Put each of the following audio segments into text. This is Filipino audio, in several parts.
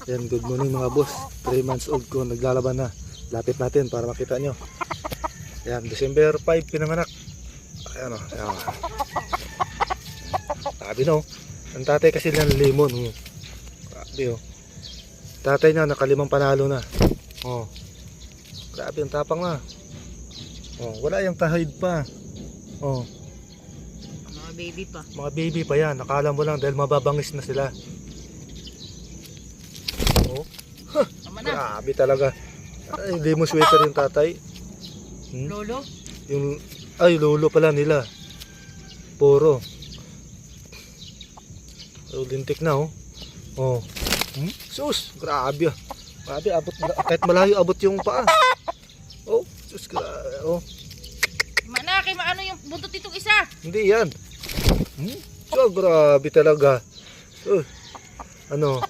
Yan, good morning mga boss. 3 months old ko, naglalaban na. Lapit natin para makita nyo. Yan, December 5 pinanganak. Ayan o. Ayan. Sabi no. Ang tatay kasi nila lemon. Grabe o. Tatay niya nakalimang panalo na. Oh. Grabe ang tapang na. Oh, wala yung tahid pa. Oh. Mga baby pa. Mga baby pa yan. Nakala mo lang dahil mababangis na sila. Oh. Tama na. Grabe talaga. Ay, hindi mo sweater yung tatay. Lolo. Yung, ay, lolo pala nila. Puro. So, lintik na oh. Oh. Sus, grabe ah. Grabe, abot, kahit malayo abot yung paa. Oh, sus, grabe. Oh. Mana, kay maano yung buntot itong isa? Hindi yan. So, grabe talaga. Ano,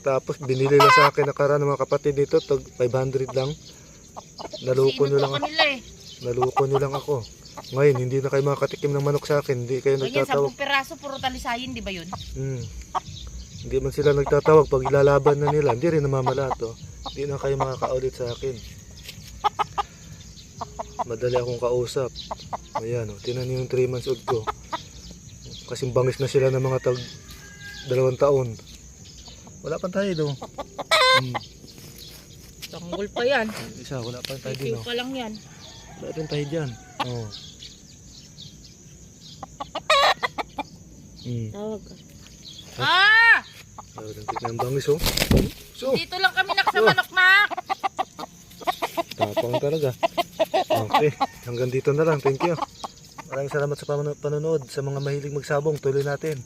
tapos binili lang sa akin nakaraan ng mga kapatid dito, tag 500 lang. Naluko nyo lang ako. Naluko nyo lang ako. Ngayon, hindi na kayo makatikim ng manok sa akin. Hindi kayo Ganyan, nagtatawag. 10 peraso, puro talisayin, di ba yun? Hindi man sila nagtatawag pag ilalaban na nila. Hindi rin namamalato. Hindi na kayo makakaulit sa akin. Madali akong kausap. Ayan, oh, tinan niyo yung 3 months old ko. Kasing bangis na sila ng mga tag 2 taon. Wala pang tayo do. Tanggol pa yan. Isa, wala pang tayo din. Ikaw pa lang yan. Wala pang tayo dyan. Oh. Tawag ka. Ah! Tignan ang bangis oh. So, Dito lang kami nakasamanok na. tapang talaga. Okay, hanggang dito na lang. Thank you. Maraming salamat sa panonood. Sa mga mahilig magsabong, tuloy natin.